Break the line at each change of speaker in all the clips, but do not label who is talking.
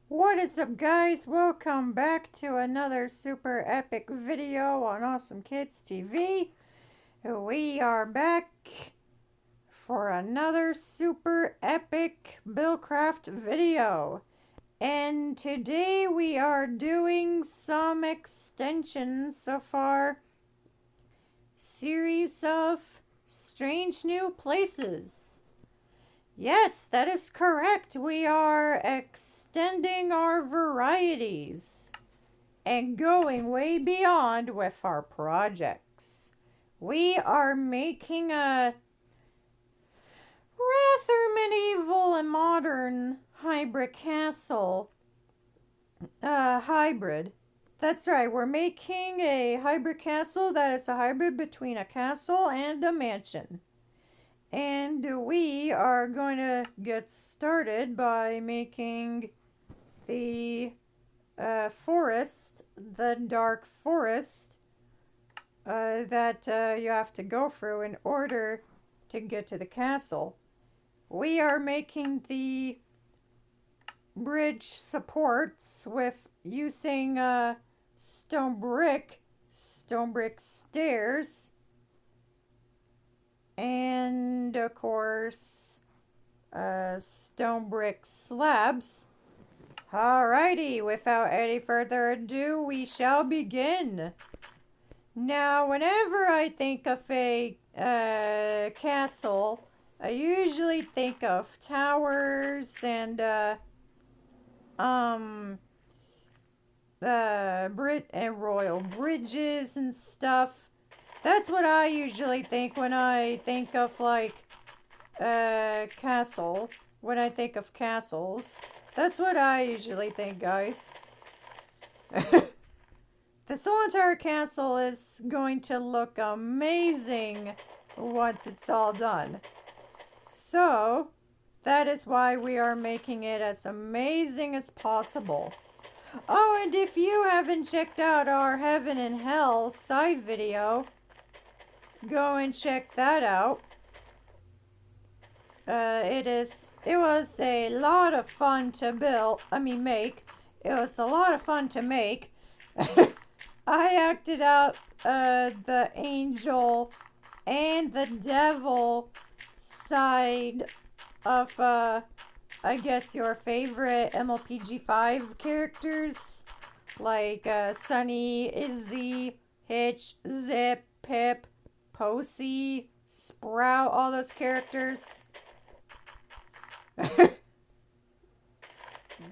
What is up, guys? Welcome back to another super epic video on Awesome Kids TV. We are back for another super epic Buildcraft video. And today we are doing some extensions of our series of Strange New Places. Yes, that is correct. We are extending our varieties and going way beyond with our projects. We are making a rather medieval and modern hybrid castle. Hybrid. That's right, we're making a hybrid castle that is a hybrid between a castle and a mansion. And we are going to get started by making the forest, the dark forest that you have to go through in order to get to the castle. We are making the bridge supports with using stone brick stairs, and of course stone brick slabs. Alrighty, without any further ado, we shall begin. Now, whenever I think of a castle, I usually think of towers and royal bridges and stuff. That's what I usually think when I think of like castle. When I think of castles, that's what I usually think, guys. This whole entire castle is going to look amazing once it's all done. So, that is why we are making it as amazing as possible. Oh, and if you haven't checked out our Heaven and Hell side video, go and check that out. It was a lot of fun to make. It was a lot of fun to make. I acted out the angel and the devil side of I guess your favorite MLPG5 characters, like Sunny, Izzy, Hitch, Zip, Pip, Posey, Sprout, all those characters.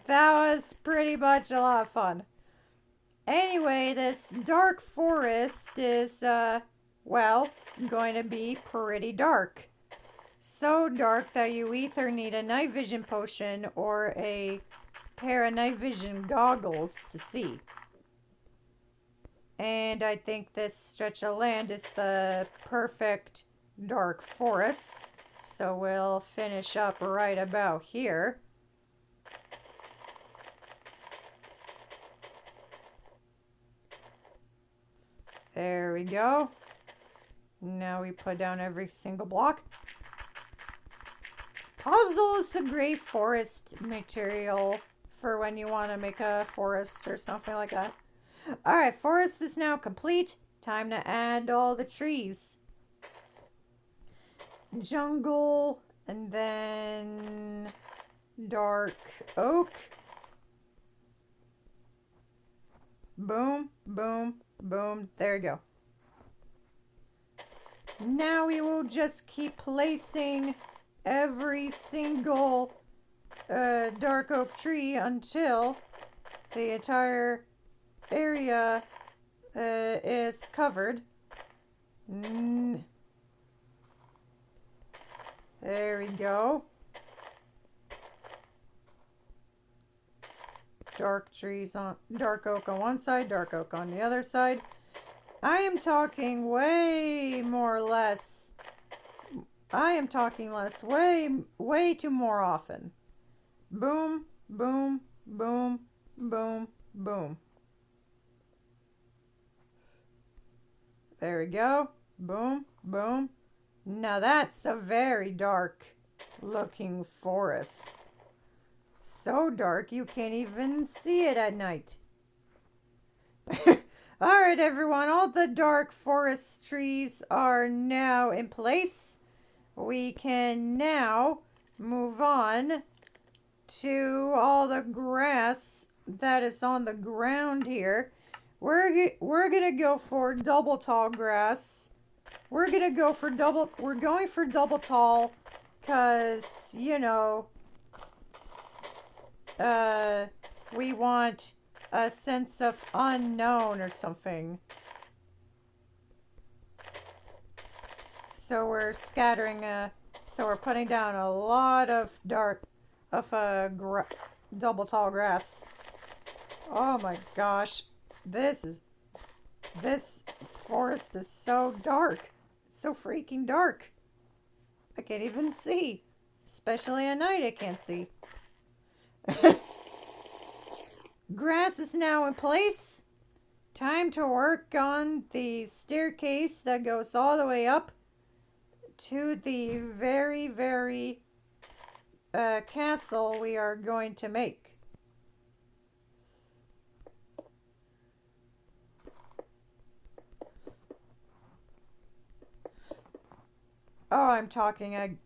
That was pretty much a lot of fun. Anyway, this dark forest is, going to be pretty dark. So dark that you either need a night vision potion or a pair of night vision goggles to see. And I think this stretch of land is the perfect dark forest. So we'll finish up right about here. There we go. Now we put down every single block. Puzzle is a great forest material for when you want to make a forest or something like that. Alright, forest is now complete. Time to add all the trees. Jungle, and then dark oak. Boom, boom, boom. There you go. Now we will just keep placing every single dark oak tree until the entire area is covered. There we go. Dark oak on one side, dark oak on the other side. I am talking way less, way too more often. Boom, boom, boom, boom, boom. There we go. Boom, boom. Now that's a very dark looking forest. So dark you can't even see it at night. Alright, everyone, all the dark forest trees are now in place. We can now move on to all the grass that is on the ground here. We're gonna go for double tall grass. We're going for double tall because, you know, we want a sense of unknown or something. So we're so we're putting down a lot of double tall grass. Oh my gosh, this forest is so dark. It's so freaking dark. I can't even see, especially at night. I can't see. Grass is now in place. Time to work on the staircase that goes all the way up to the very, very castle we are going to make. Oh, I am talking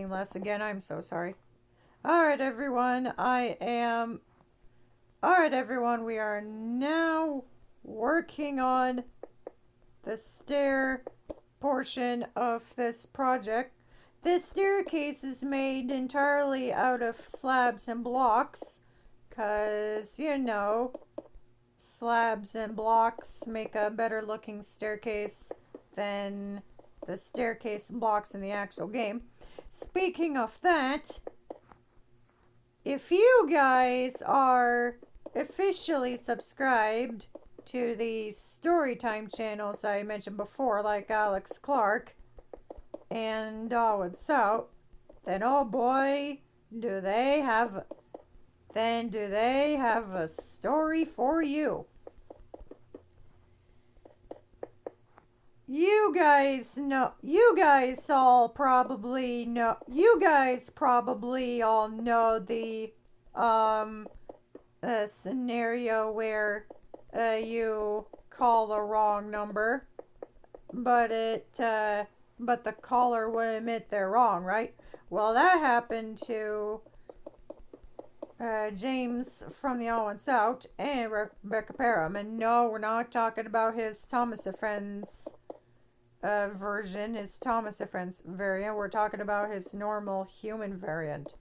less again. I'm so sorry. Alright, everyone. Alright, everyone. We are now working on the stair portion of this project. This staircase is made entirely out of slabs and blocks, because, you know, slabs and blocks make a better looking staircase than the staircase blocks in the actual game. Speaking of that, if you guys are officially subscribed to the Storytime channels I mentioned before, like Alex Clark and Darwin South, then oh boy, do they have a story for you. You guys probably all know the scenario where you call the wrong number, but the caller would admit they're wrong, right? Well, that happened to James from the All Went Out and Rebecca Parham. And no, we're not talking about his Thomas and Friends version, his Thomas and Friends variant. We're talking about his normal human variant.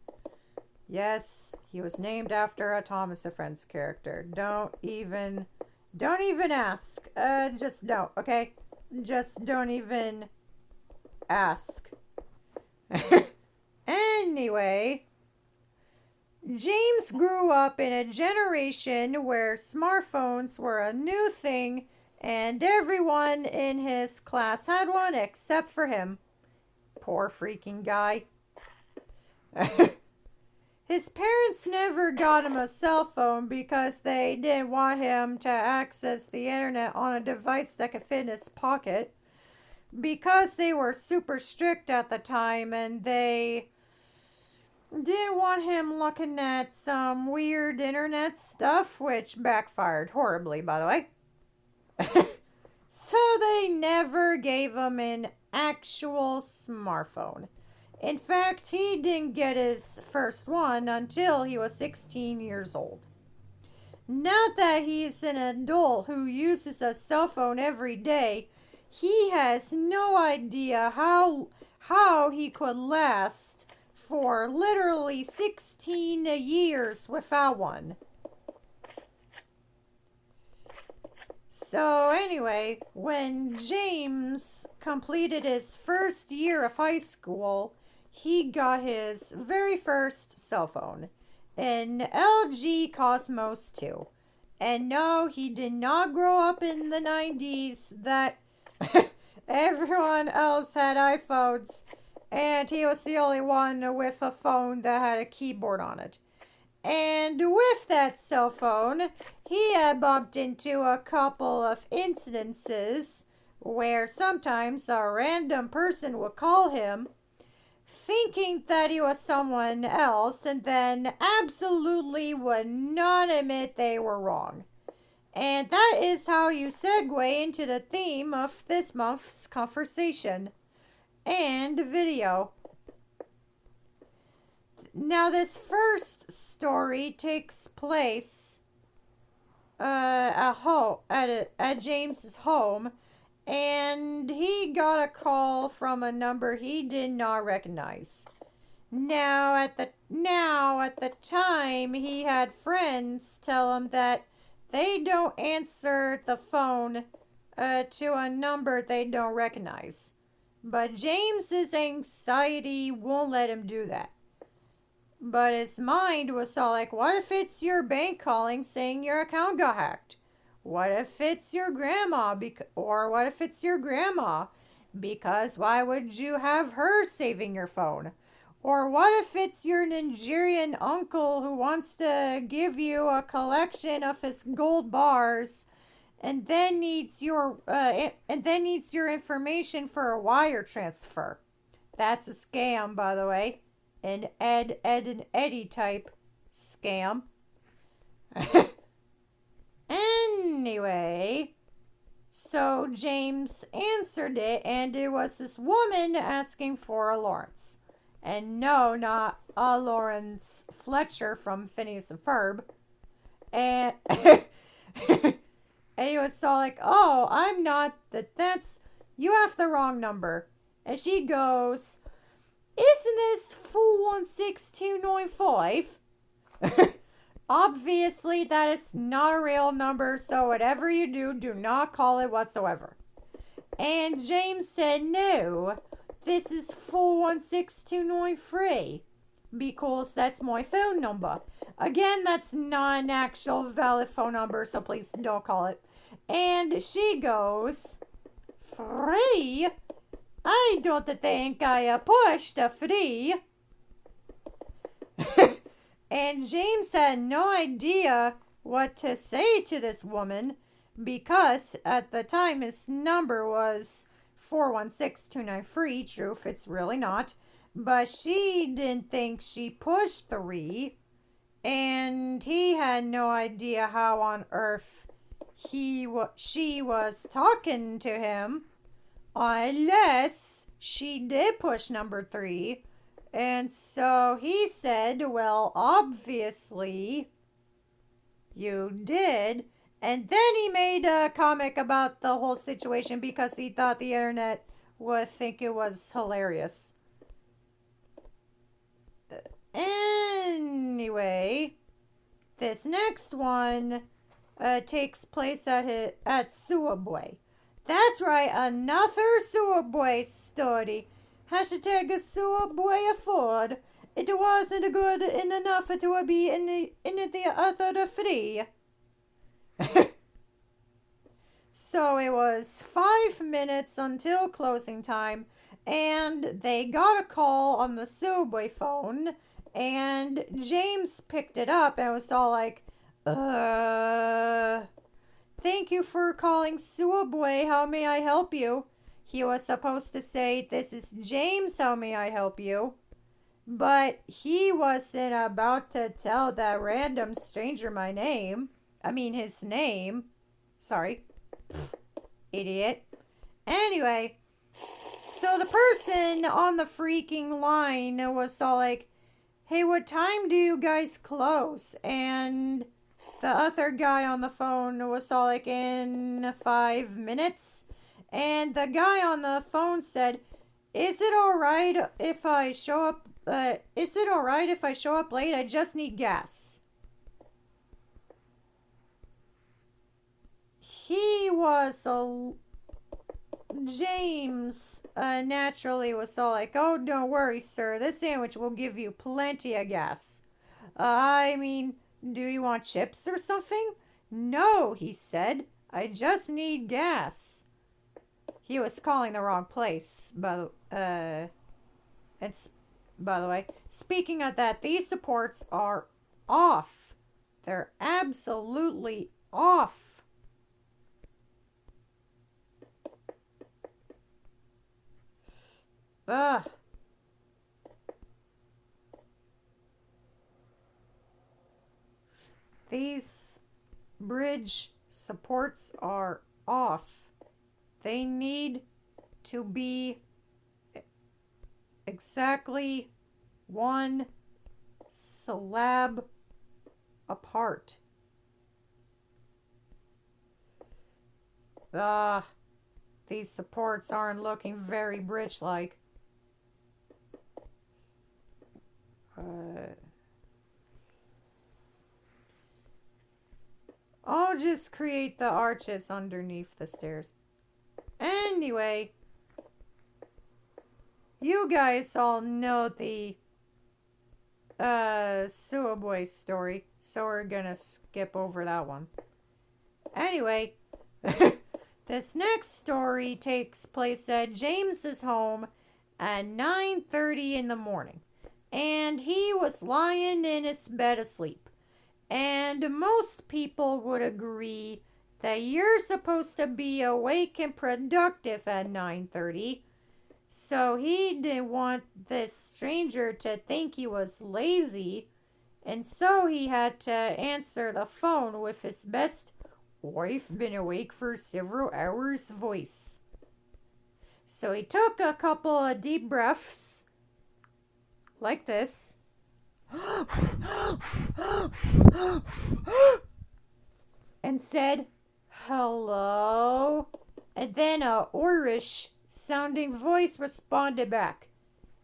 Yes, he was named after a Thomas and Friends character. Don't even ask. Just don't, okay? Just don't even ask. Anyway, James grew up in a generation where smartphones were a new thing and everyone in his class had one except for him. Poor freaking guy. His parents never got him a cell phone because they didn't want him to access the internet on a device that could fit in his pocket, because they were super strict at the time and they didn't want him looking at some weird internet stuff, which backfired horribly, by the way. So they never gave him an actual smartphone. In fact, he didn't get his first one until he was 16 years old. Now that he's an adult who uses a cell phone every day, he has no idea how he could last for literally 16 years without one. So anyway, when James completed his first year of high school, he got his very first cell phone, an LG Cosmos 2. And no, he did not grow up in the 90s that everyone else had iPhones, and he was the only one with a phone that had a keyboard on it. And with that cell phone, he had bumped into a couple of incidences where sometimes a random person would call him, thinking that he was someone else, and then absolutely would not admit they were wrong. And that is how you segue into the theme of this month's conversation and video. Now, this first story takes place at James's home, and he got a call from a number he did not recognize. Now at the time, he had friends tell him that they don't answer the phone to a number they don't recognize. But James's anxiety won't let him do that. But his mind was all like, what if it's your bank calling saying your account got hacked? What if it's your grandma? Or what if it's your grandma? Because why would you have her saving your phone? Or what if it's your Nigerian uncle who wants to give you a collection of his gold bars and then needs your information for a wire transfer? That's a scam, by the way. An Ed and Eddie type scam. Anyway, so James answered it, and it was this woman asking for a Lawrence. And no, not a Lawrence Fletcher from Phineas and Ferb. And, and he was all like, oh, I'm not, you have the wrong number. And she goes, isn't this 416295? Obviously, that is not a real number, so whatever you do, do not call it whatsoever. And James said, no, this is 416293, because that's my phone number. Again, that's not an actual valid phone number, so please don't call it. And she goes, free? I don't think I pushed a free. And James had no idea what to say to this woman because at the time his number was 416293. Truth, it's really not. But she didn't think she pushed 3. And he had no idea how on earth she was talking to him. Unless she did push number 3. And so he said, well, obviously you did. And then he made a comic about the whole situation because he thought the internet would think it was hilarious. Anyway, this next one takes place at Suabwe. That's right, another Suabwe story. Hashtag Suabwe afford. It wasn't good enough to be in the other 3. So it was 5 minutes until closing time, and they got a call on the Subway phone, and James picked it up and was all like, thank you for calling Subway, how may I help you? He was supposed to say, this is James, how may I help you? But he wasn't about to tell that random stranger his name. Sorry. Idiot. Anyway, so the person on the freaking line was all like, hey, what time do you guys close? And the other guy on the phone was all like, in 5 minutes. And the guy on the phone said, is it alright if I show up late? I just need gas. James naturally was all like, oh, don't worry, sir. This sandwich will give you plenty of gas. Do you want chips or something? No, he said. I just need gas. He was calling the wrong place, by the way. Speaking of that, these supports are off. They're absolutely off. Ugh. These bridge supports are off. They need to be exactly one slab apart. These supports aren't looking very bridge-like. I'll just create the arches underneath the stairs. Anyway, you guys all know the Suaboy story, so we're gonna skip over that one. Anyway, this next story takes place at James's home at 9:30 in the morning, and he was lying in his bed asleep. And most people would agree that you're supposed to be awake and productive at 9:30. So he didn't want this stranger to think he was lazy, and so he had to answer the phone with his best "I've been awake for several hours" voice. So he took a couple of deep breaths, like this, and said, "Hello?" And then a Irish sounding voice responded back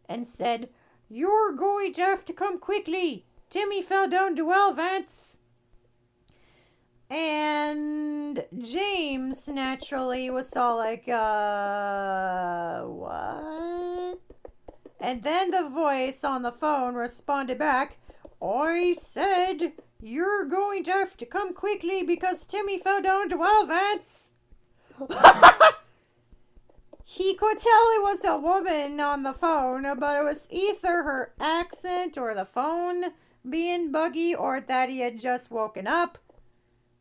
and said, "You're going to have to come quickly. Timmy fell down the well, Vance." And James naturally was all like, what? And then the voice on the phone responded back, "I said you're going to have to come quickly because Timmy fell down the well, Vance." He could tell it was a woman on the phone, but it was either her accent or the phone being buggy or that he had just woken up.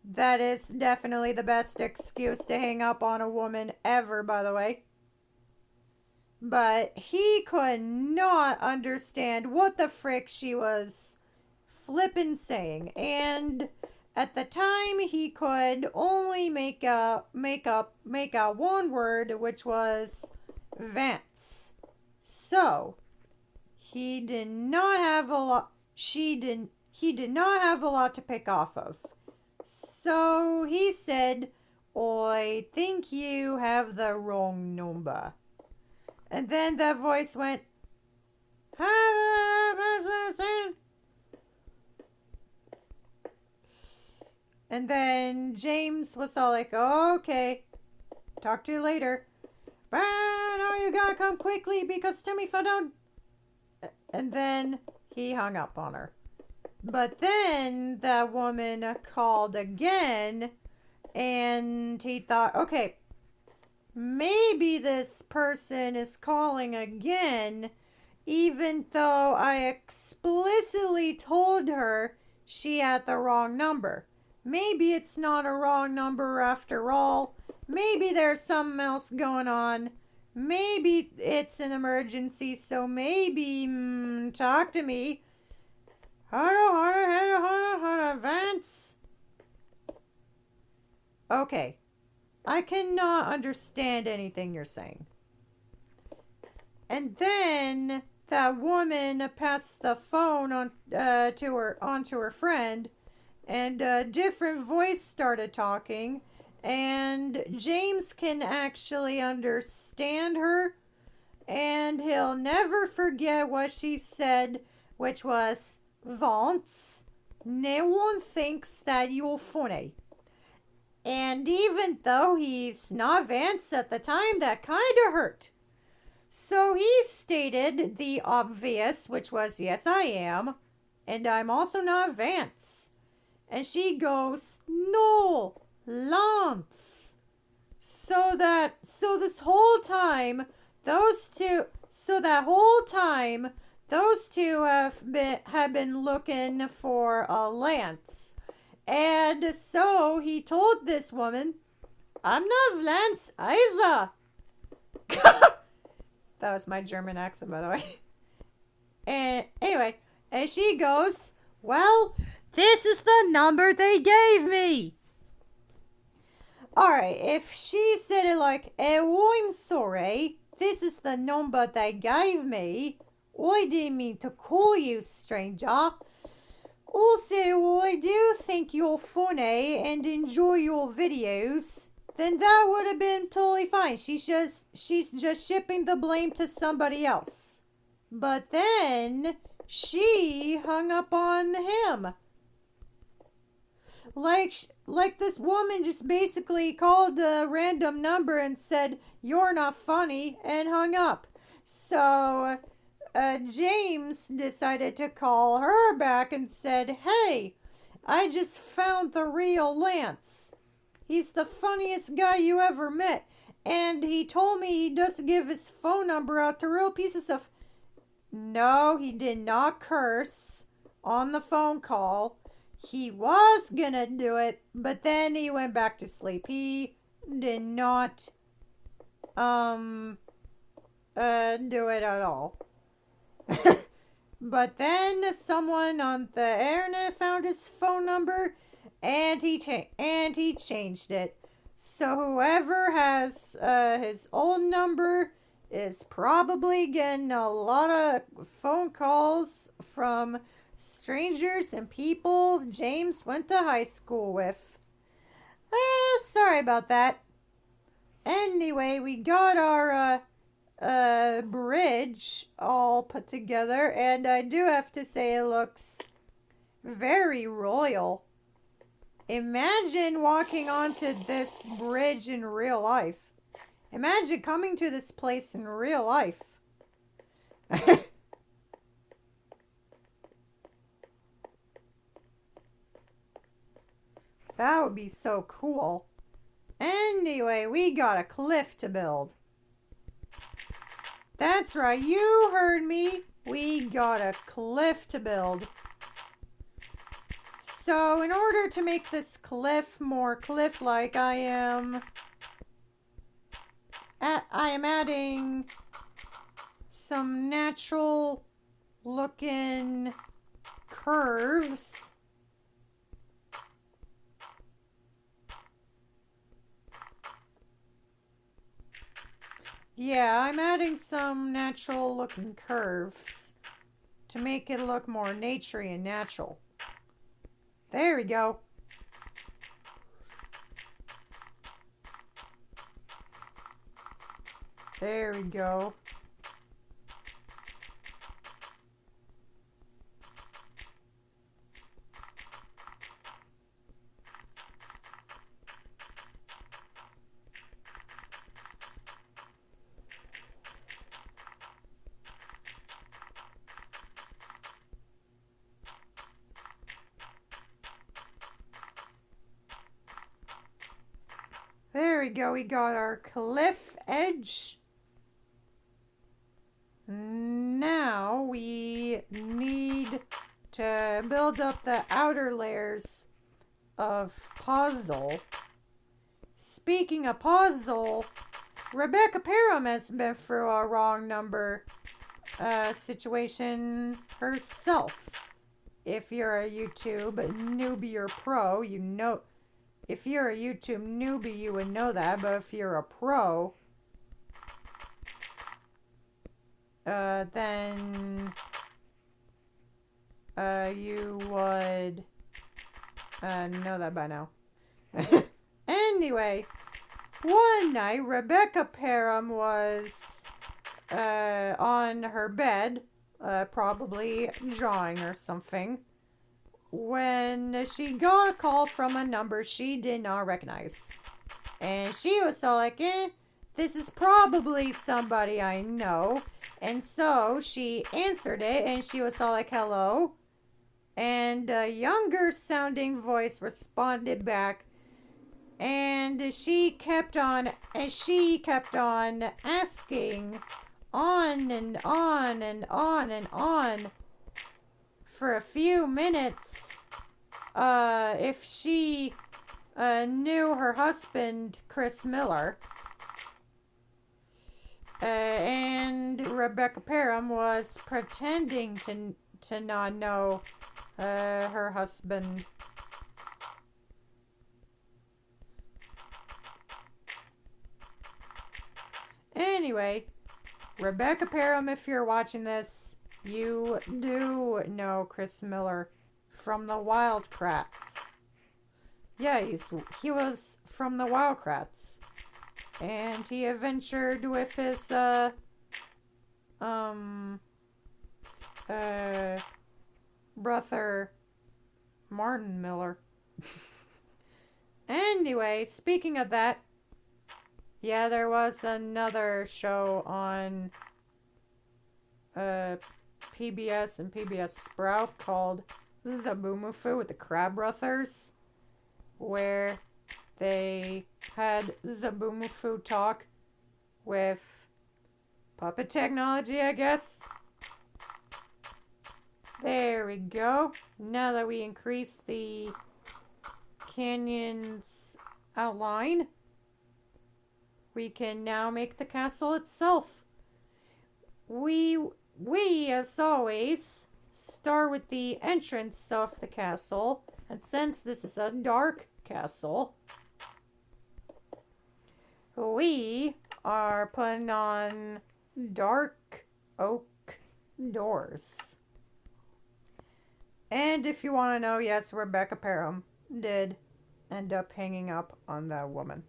That is definitely the best excuse to hang up on a woman ever, by the way. But he could not understand what the frick she was flippin' saying. And at the time, he could only make out one word, which was Vance. So he did not have a lot. He did not have a lot to pick off of. So he said, "I think you have the wrong number." And then the voice went, and then James was all like, "Okay, talk to you later. But now you gotta come quickly because Timmy fell down." And then he hung up on her. But then the woman called again, and he thought, okay, maybe this person is calling again, even though I explicitly told her she had the wrong number. Maybe it's not a wrong number after all. Maybe there's something else going on. Maybe it's an emergency, so maybe talk to me. Vance. Okay. I cannot understand anything you're saying. And then that woman passed the phone onto her friend, and a different voice started talking, and James can actually understand her, and he'll never forget what she said, which was, "Vance, no one thinks that you're funny." And even though he's not Vance at the time, that kind of hurt. So he stated the obvious, which was, "Yes, I am. And I'm also not Vance." And she goes, "No, Lance." So this whole time, those two have been looking for a Lance. And so he told this woman, "I'm not Lance either." That was my German accent, by the way. And anyway, and she goes, "Well, This is the number they gave me. Alright, if she said it like, I'm sorry, this is the number they gave me. I didn't mean to call you, stranger. Also, I do think you're funny and enjoy your videos. Then that would have been totally fine. She's just shipping the blame to somebody else. But then she hung up on him. Like this woman just basically called a random number and said, "You're not funny," and hung up. So James decided to call her back and said, "Hey, I just found the real Lance. He's the funniest guy you ever met. And he told me he doesn't give his phone number out to real pieces of..." No, he did not curse on the phone call. He was gonna do it, but then he went back to sleep. He did not do it at all. But then someone on the internet found his phone number and he changed it. So whoever has his old number is probably getting a lot of phone calls from strangers and people James went to high school with. Sorry about that. Anyway, we got our bridge all put together, and I do have to say it looks very royal. Imagine walking onto this bridge in real life. Imagine coming to this place in real life. That would be so cool. Anyway, we got a cliff to build. That's right, you heard me. We got a cliff to build. So, in order to make this cliff more cliff-like, I am adding some natural-looking curves. Yeah, I'm adding some natural looking curves to make it look more naturey and natural. There we go. There we go. There we go, we got our cliff edge. Now we need to build up the outer layers of puzzle. Speaking of puzzle, Rebecca Parham has been through a wrong number situation herself. If you're a YouTube newbie or pro, you know. If you're a YouTube newbie, you would know that, but if you're a pro, then you would know that by now. Anyway, one night, Rebecca Parham was on her bed, probably drawing or something, when she got a call from a number she did not recognize. And she was so like, this is probably somebody I know. And so she answered it, and she was all like, hello. And a younger sounding voice responded back, and she kept on asking on and on and on and on for a few minutes if she knew her husband, Chris Miller. And Rebecca Parham was pretending to not know Her husband. Anyway, Rebecca Parham, if you're watching this, you do know Chris Miller from the Wildcrats. Yeah, he was from the Wildcrats. And he adventured with his, brother Martin Miller. Anyway, speaking of that, yeah, there was another show on PBS and PBS Sprout called Zabumufu with the Crab Brothers, where they had Zabumufu talk with puppet technology, I guess. There we go. Now that we increase the canyon's outline, we can now make the castle itself. We as always, start with the entrance of the castle, and since this is a dark castle, we are putting on dark oak doors. And if you want to know, yes, Rebecca Parham did end up hanging up on that woman.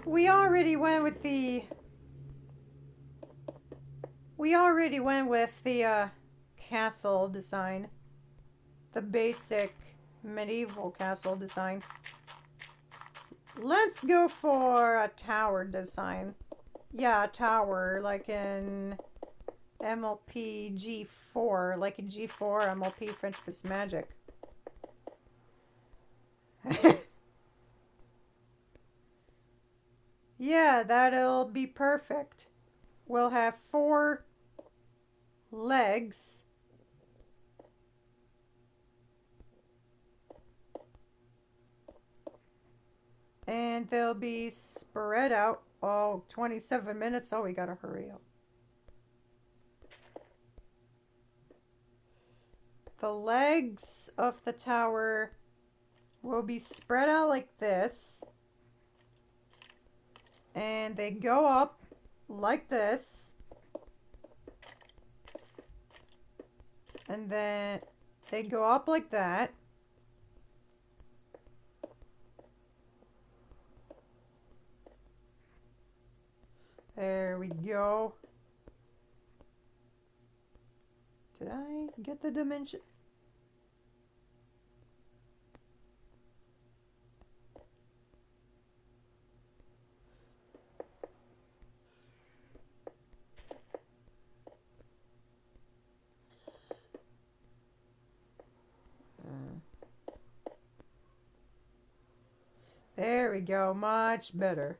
We already went with the castle design. The basic medieval castle design. Let's go for a tower design. Yeah, a tower, like in MLP G4, like in G4 MLP Friendship Magic. Yeah, that'll be perfect. We'll have 4 legs. And they'll be spread out. Oh, 27 minutes. Oh, we gotta hurry up. The legs of the tower will be spread out like this. And they go up like this. And then they go up like that. There we go. Did I get the dimension? There we go. Much better.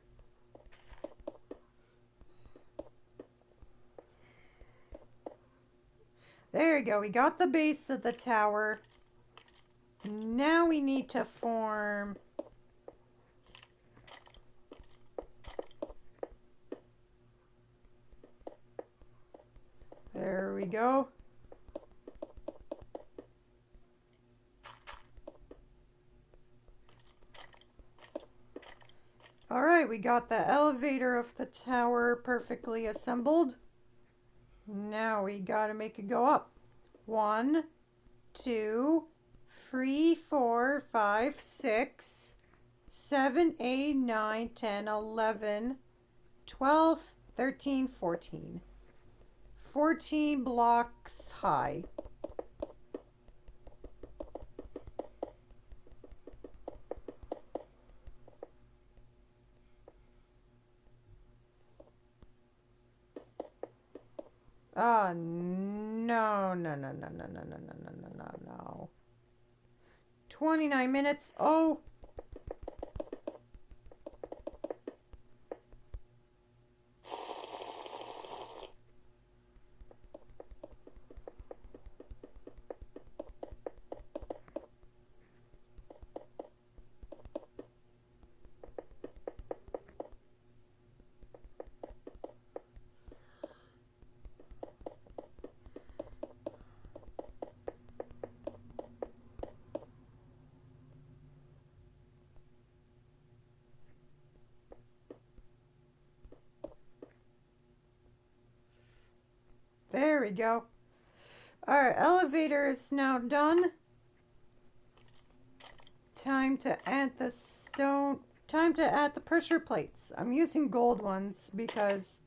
There we go. We got the base of the tower. Now we need to form... There we go. Alright, we got the elevator of the tower perfectly assembled. Now we gotta make it go up. 1, 2, 3, 4, 5, 6, 7, 8, 9, 10, 11, 12, 13, 14. 14 blocks high. No. 29 minutes. Oh. There we go. Our elevator is now done. Time to add the stone. Time to add the pressure plates. I'm using gold ones because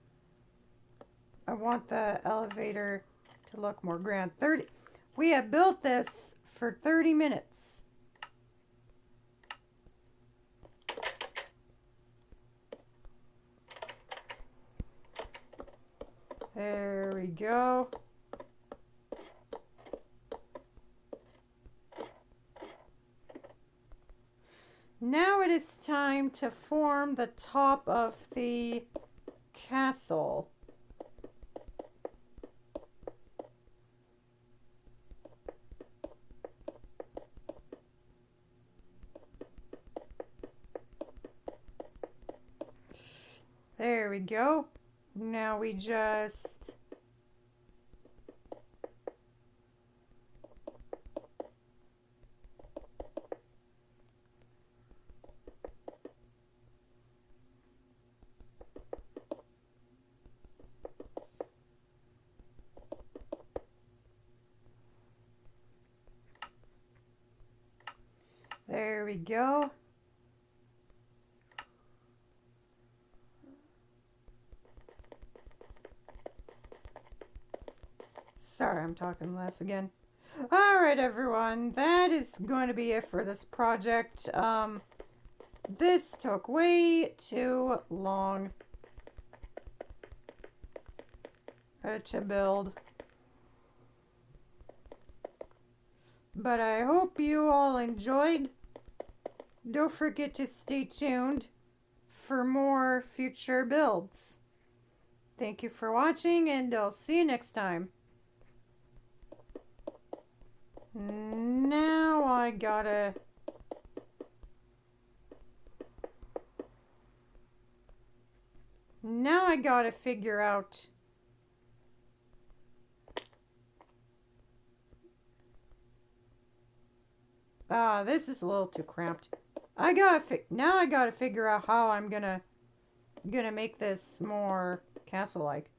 I want the elevator to look more grand. We have built this for 30 minutes. There we go. Now it is time to form the top of the castle. There we go. Now we just there we go. Sorry, I'm talking less again. Alright, everyone. That is going to be it for this project. This took way too long to build. But I hope you all enjoyed. Don't forget to stay tuned for more future builds. Thank you for watching, and I'll see you next time. Now I gotta figure out this is a little too cramped. Now I gotta figure out how I'm gonna make this more castle-like.